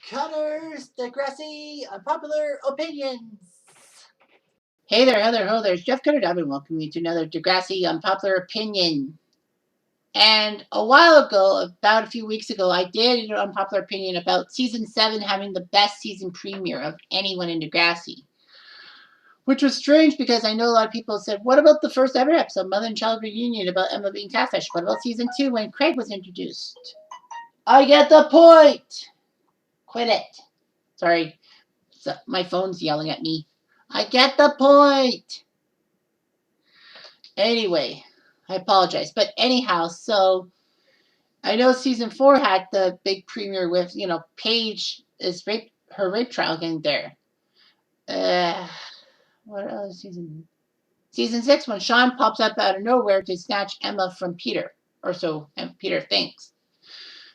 Cutters, Degrassi, unpopular opinions. Hey there, Heather, ho there. It's Jeff Cutter. I've been welcoming you to another Degrassi unpopular opinion. And a while ago, about a few weeks ago, I did an unpopular opinion about season 7 having the best season premiere of anyone in Degrassi. Which was strange because I know a lot of people said, what about the first ever episode, Mother and Child Reunion, about Emma being catfish? What about season 2 when Craig was introduced? I get the point! Quit it. Sorry, my phone's yelling at me. I get the point. Anyway, I apologize. But anyhow, so I know season 4 had the big premiere with, Paige is her rape trial getting there. What other season? Season 6 when Sean pops up out of nowhere to snatch Emma from Peter. Or so Peter thinks.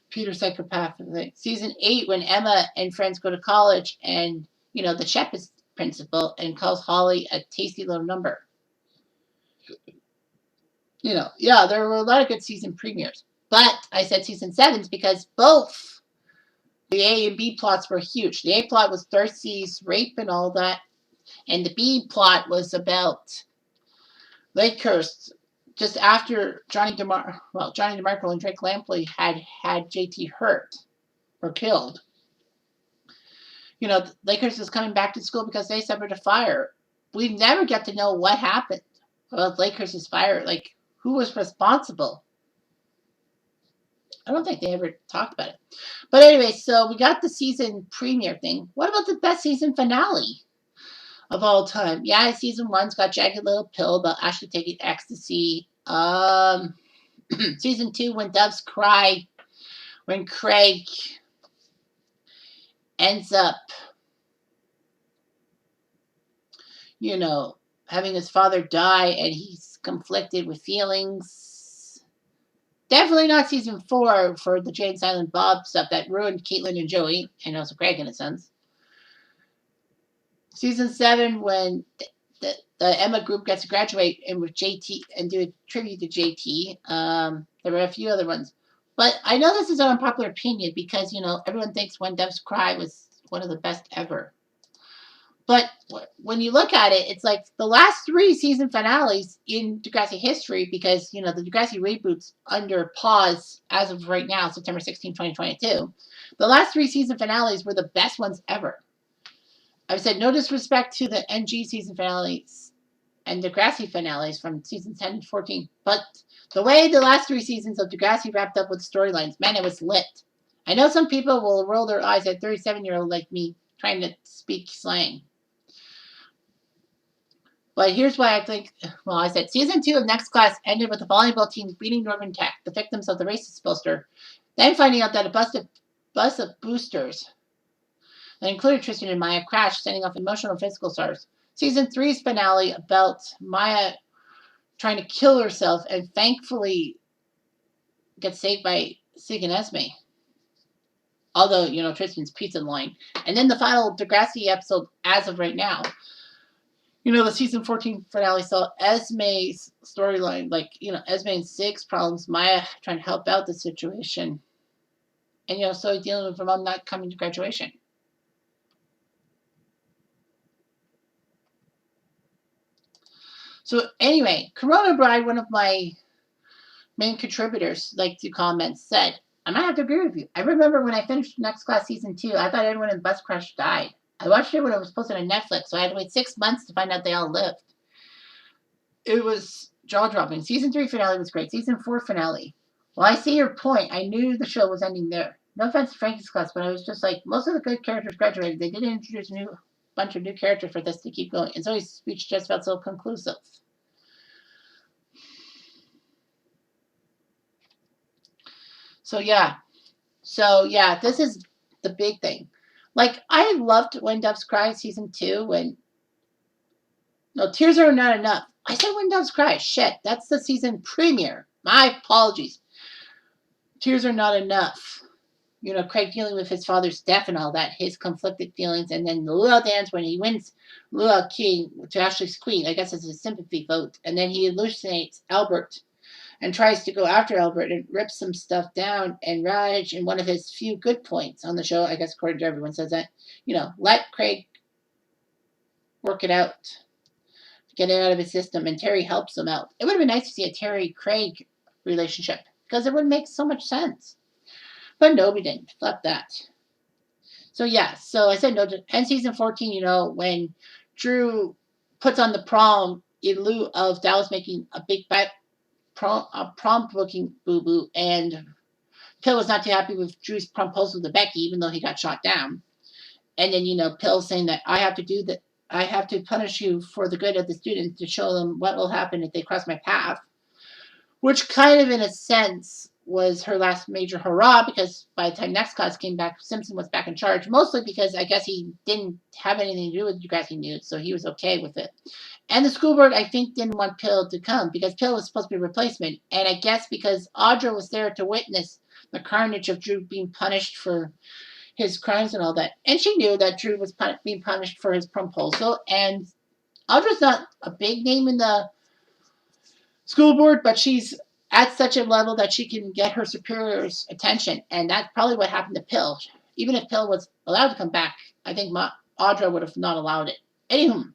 Peter psychopath. Season 8 when Emma and friends go to college and, the chef is principal and calls Holly a tasty little number. There were a lot of good season premieres. But I said season 7s because both the A and B plots were huge. The A plot was Darcy's rape and all that. And the B plot was about Lakehurst just after Johnny DeMarco and Drake Lampley had JT hurt or killed. Lakehurst is coming back to school because they suffered a fire. We never get to know what happened about Lakehurst's fire. Like, who was responsible? I don't think they ever talked about it. But anyway, so we got the season premiere thing. What about the best season finale of all time? Yeah, season 1's got Jagged Little Pill about Ashley taking ecstasy. Season 2, When Doves Cry, when Craig ends up, having his father die and he's conflicted with feelings. Definitely not season 4 for the Jane Silent Bob stuff that ruined Caitlin and Joey, and also Craig in a sense. Season 7 when the Emma group gets to graduate and with JT and do a tribute to JT. There were a few other ones. But I know this is an unpopular opinion because, everyone thinks When Doves Cry was one of the best ever. But when you look at it, it's like the last 3 season finales in Degrassi history because, the Degrassi reboot's under pause as of right now, September 16, 2022. The last 3 season finales were the best ones ever. I've said no disrespect to the NG season finales and Degrassi finales from season 10 and 14, but the way the last 3 seasons of Degrassi wrapped up with storylines, man, it was lit. I know some people will roll their eyes at 37-year-old like me trying to speak slang. But here's why I think, I said season 2 of Next Class ended with the volleyball team beating Northern Tech, the victims of the racist poster, then finding out that a bus of boosters that included Tristan and Maya crashed, sending off emotional and physical stars. Season 3's finale about Maya trying to kill herself and thankfully gets saved by Sig and Esme. Although, Tristan's pizza line. And then the final Degrassi episode as of right now. The season 14 finale saw Esme's storyline, Esme and Sig's problems, Maya trying to help out the situation. And, so dealing with her mom not coming to graduation. So anyway, Corona Bride, one of my main contributors, like to comment, said, I might have to agree with you. I remember when I finished Next Class season 2, I thought everyone in the bus crash died. I watched it when it was posted on Netflix, so I had to wait 6 months to find out they all lived. It was jaw-dropping. Season 3 finale was great. Season 4 finale. Well, I see your point. I knew the show was ending there. No offense to Frankie's Class, but I was just like, most of the good characters graduated. They didn't introduce a bunch of new characters for this to keep going. And Zoe's speech just felt so conclusive. So yeah, this is the big thing. Like, I loved When Doves Cry season 2 when... No, Tears Are Not Enough. I said When Doves Cry. Shit, that's the season premiere. My apologies. Tears Are Not Enough. Craig dealing with his father's death and all that, his conflicted feelings, and then the luau dance when he wins Luau King to Ashley's Queen. I guess it's a sympathy vote. And then he hallucinates Albert and tries to go after Albert and rips some stuff down. And Raj, in one of his few good points on the show, I guess according to everyone, says that, let Craig work it out, get it out of his system, and Terry helps him out. It would have been nice to see a Terry Craig relationship because it would make so much sense. But no, we didn't. Fuck that. So yeah, so I said no to end season 14, when Drew puts on the prom in lieu of Dallas making a big prom booking boo boo, and Pill was not too happy with Drew's proposal to Becky, even though he got shot down. And then, Pill saying that I have to do that. I have to punish you for the good of the students to show them what will happen if they cross my path. Which kind of, in a sense, was her last major hurrah, because by the time next class came back, Simpson was back in charge, mostly because I guess he didn't have anything to do with Degrassi News, so he was okay with it. And the school board, I think, didn't want Pill to come because Pill was supposed to be a replacement. And I guess because Audra was there to witness the carnage of Drew being punished for his crimes and all that. And she knew that Drew was being punished for his proposal. And Audra's not a big name in the school board, but she's at such a level that she can get her superiors' attention. And that's probably what happened to Pill. Even if Pill was allowed to come back, I think Audra would have not allowed it. Anywho.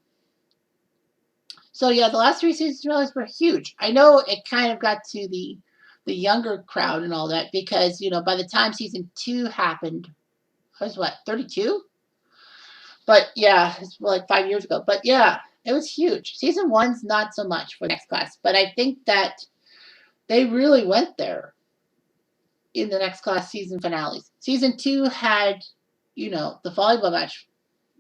So yeah, the last 3 seasons finales were huge. I know it kind of got to the younger crowd and all that because, by the time season 2 happened, I was 32? But yeah, it's like 5 years ago. But yeah, it was huge. Season 1's not so much for the next class, but I think that they really went there in the next class season finales. Season 2 had, the volleyball match.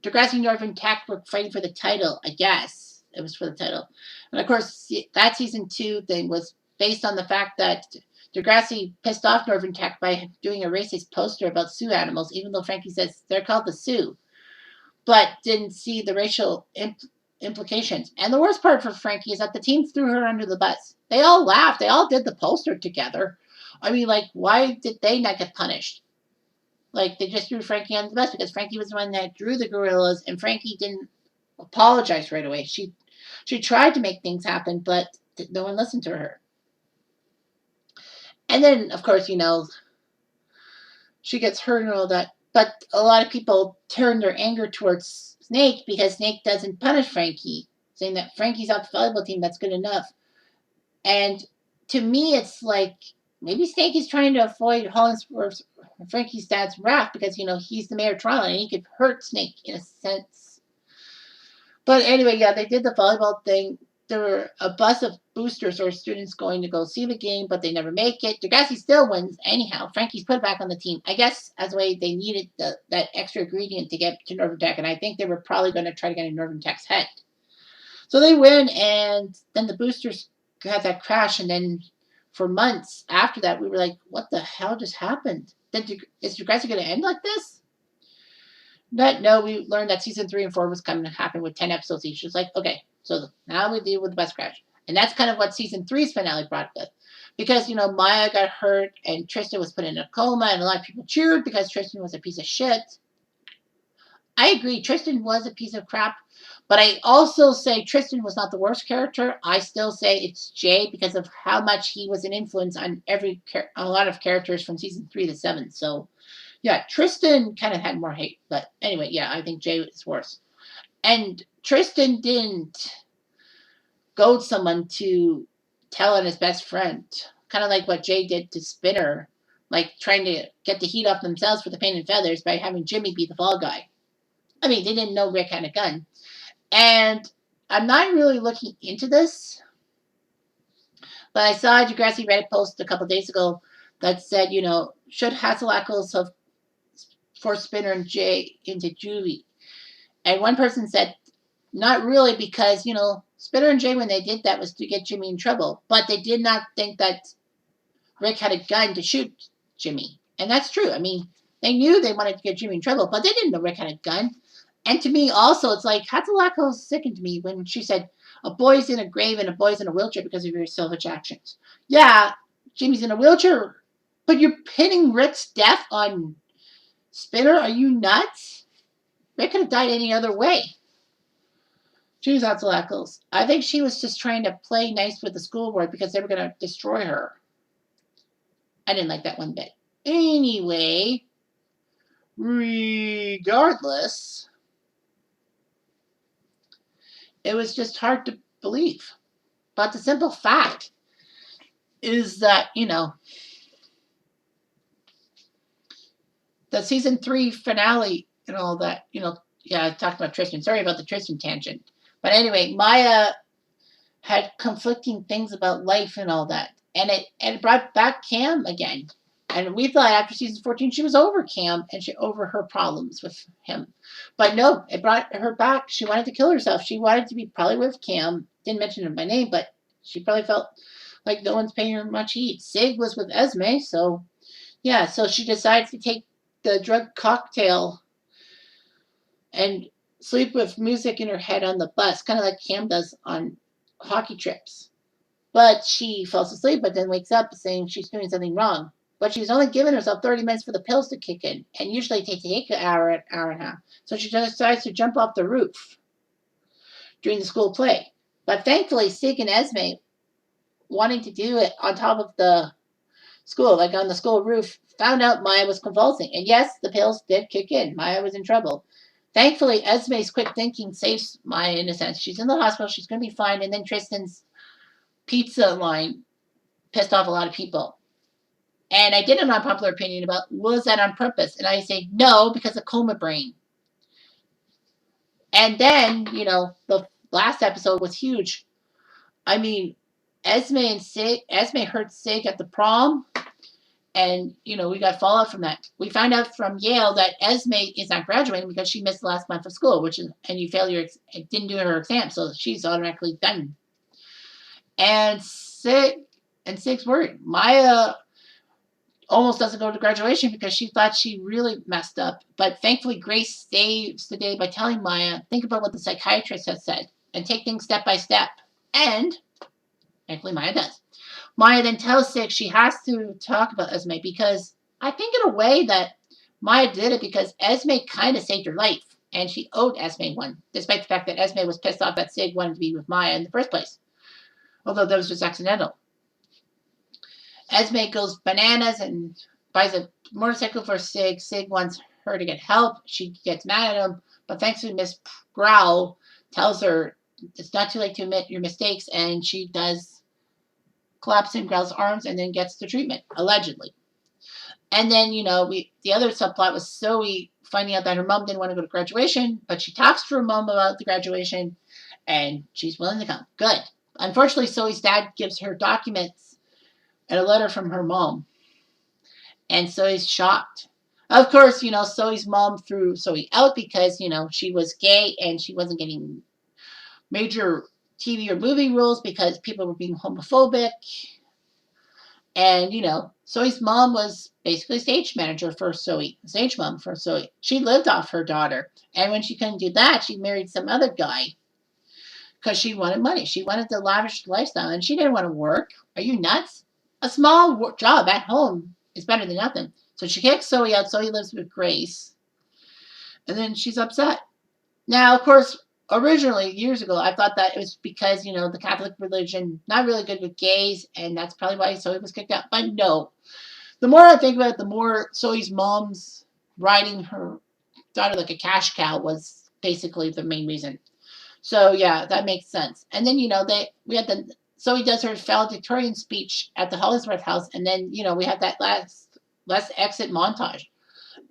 Degrassi, Northern Tech were fighting for the title, I guess. It was for the title. And of course, that season 2 thing was based on the fact that Degrassi pissed off Northern Tech by doing a racist poster about Sioux animals, even though Frankie says they're called the Sioux, but didn't see the racial implications. And the worst part for Frankie is that the team threw her under the bus. They all laughed. They all did the poster together. I mean, why did they not get punished? They just threw Frankie under the bus because Frankie was the one that drew the gorillas, and Frankie didn't apologize right away. She tried to make things happen, but no one listened to her. And then, of course, she gets hurt and all that. But a lot of people turn their anger towards Snake because Snake doesn't punish Frankie, saying that Frankie's off the volleyball team, that's good enough. And to me, it's like maybe Snake is trying to avoid Frankie's dad's wrath because, he's the mayor of Toronto and he could hurt Snake in a sense. But anyway, yeah, they did the volleyball thing. There were a bus of boosters or students going to go see the game, but they never make it. Degrassi still wins anyhow. Frankie's put back on the team. I guess as a way they needed that extra ingredient to get to Northern Tech, and I think they were probably going to try to get in Northern Tech's head. So they win, and then the boosters had that crash, and then for months after that, we were like, what the hell just happened? Is Degrassi going to end like this? But no, we learned that season 3 and 4 was coming to happen with 10 episodes each. It's like, okay, so now we deal with the bus crash. And that's kind of what season 3's finale brought us. Because, Maya got hurt and Tristan was put in a coma and a lot of people cheered because Tristan was a piece of shit. I agree, Tristan was a piece of crap. But I also say Tristan was not the worst character. I still say it's Jay because of how much he was an influence on a lot of characters from season 3 to 7. So yeah, Tristan kind of had more hate. But anyway, yeah, I think Jay is worse. And Tristan didn't goad someone to tell on his best friend. Kind of like what Jay did to Spinner. Trying to get the heat off themselves for the pain and feathers by having Jimmy be the fall guy. I mean, they didn't know Rick had a gun. And I'm not really looking into this. But I saw a Degrassi Reddit post a couple days ago that said, should Hatzelackles have forced Spinner and Jay into Julie? And one person said, not really, because, Spinner and Jay, when they did that, was to get Jimmy in trouble. But they did not think that Rick had a gun to shoot Jimmy. And that's true. I mean, they knew they wanted to get Jimmy in trouble, but they didn't know Rick had a gun. And to me, also, it's like, Hatzelackles sickened me when she said, a boy's in a grave and a boy's in a wheelchair because of your selfish actions. Yeah, Jimmy's in a wheelchair, but you're pinning Rick's death on Spinner? Are you nuts? Rick could have died any other way. She was obstacles. I think she was just trying to play nice with the school board because they were going to destroy her. I didn't like that one bit. Anyway, regardless, it was just hard to believe. But the simple fact is that, the season 3 finale and all that, yeah, I talked about Tristan. Sorry about the Tristan tangent. But anyway, Maya had conflicting things about life and all that. And it brought back Cam again. And we thought after season 14 she was over Cam and she over her problems with him. But no, it brought her back. She wanted to kill herself. She wanted to be probably with Cam. Didn't mention him by name, but she probably felt like no one's paying her much heed. Sig was with Esme, so yeah, so she decides to take the drug cocktail and sleep with music in her head on the bus, kind of like Cam does on hockey trips. But she falls asleep, but then wakes up saying she's doing something wrong. But she's only given herself 30 minutes for the pills to kick in, and usually they take an hour and a half. So she decides to jump off the roof during the school play. But thankfully, Sig and Esme, wanting to do it on top of the school, like on the school roof, found out Maya was convulsing. And yes, the pills did kick in. Maya was in trouble. Thankfully, Esme's quick thinking saves Maya in a sense. She's in the hospital. She's going to be fine. And then Tristan's pizza line pissed off a lot of people. And I did an unpopular opinion about was that on purpose? And I say no, because of coma brain. And then, the last episode was huge. I mean, Esme hurt Sig at the prom. And, we got fallout from that. We found out from Yale that Esme is not graduating because she missed the last month of school, and you didn't do her exam, so she's automatically done. And Sig's worried. Maya almost doesn't go to graduation because she thought she really messed up. But thankfully, Grace saves the day by telling Maya, think about what the psychiatrist has said and take things step by step. And thankfully, Maya does. Maya then tells Sig she has to talk about Esme because I think in a way that Maya did it because Esme kind of saved her life. And she owed Esme one, despite the fact that Esme was pissed off that Sig wanted to be with Maya in the first place. Although that was just accidental. Esme goes bananas and buys a motorcycle for Sig. Sig wants her to get help. She gets mad at him, but thankfully Miss Growl tells her it's not too late to admit your mistakes, and she does collapse in Growl's arms and then gets the treatment, allegedly. And then, the other subplot was Zoe finding out that her mom didn't want to go to graduation, but she talks to her mom about the graduation, and she's willing to come. Good. Unfortunately, Zoe's dad gives her documents and a letter from her mom. And Zoe's shocked. Of course, Zoe's mom threw Zoe out because, she was gay and she wasn't getting major TV or movie roles because people were being homophobic. And, Zoe's mom was basically stage manager for Zoe, stage mom for Zoe. She lived off her daughter. And when she couldn't do that, she married some other guy because she wanted money. She wanted the lavish lifestyle and she didn't want to work. Are you nuts? A small job at home is better than nothing. So she kicks Zoe out. Zoe lives with Grace. And then she's upset. Now, of course, originally, years ago, I thought that it was because, the Catholic religion, not really good with gays, and that's probably why Zoe was kicked out. But no. The more I think about it, the more Zoe's mom's riding her daughter like a cash cow was basically the main reason. So, yeah, that makes sense. And then, Zoe does her valedictorian speech at the Hollingsworth house, and then, we have that last exit montage.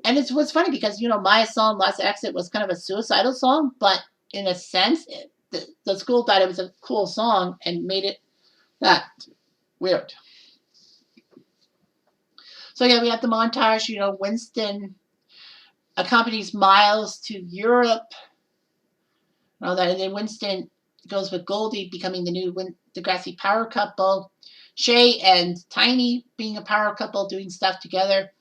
And it was funny because, my song, Last Exit, was kind of a suicidal song, but in a sense, the school thought it was a cool song and made it that weird. So, yeah, we have the montage, Winston accompanies Miles to Europe. And all that. And then Winston goes with Goldie, becoming the new Degrassi power couple. Shay and Tiny being a power couple, doing stuff together.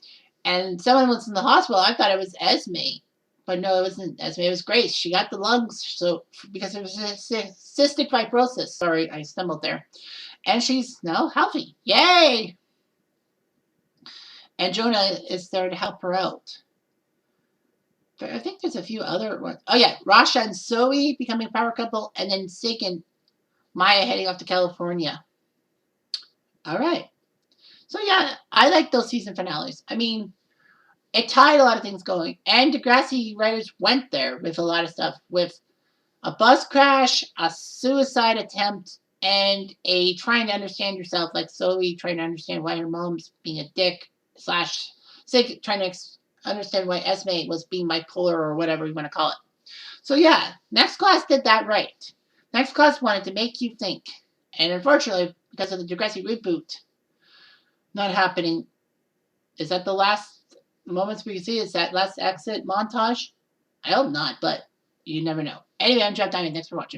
And someone was in the hospital. I thought it was Esme. But no, it wasn't Esme. It was Grace. She got the lungs because it was cystic fibrosis. Sorry, I stumbled there. And she's now healthy. Yay! And Jonah is there to help her out. I think there's a few other ones. Oh yeah, Rasha and Zoe becoming a power couple, and then Sig and Maya heading off to California. All right. So yeah, I like those season finales. I mean, it tied a lot of things going, and Degrassi writers went there with a lot of stuff, with a bus crash, a suicide attempt, and a trying to understand yourself, like Zoe trying to understand why her mom's being a dick, slash Sig trying to understand why Esme was being bipolar or whatever you want to call it. So yeah, Next Class did that right. Next Class wanted to make you think, and unfortunately, because of the Degrassi reboot not happening, is that the last moments we can see? Is that last exit montage? I hope not, but you never know. Anyway, I'm Jeff Diamond. Thanks for watching.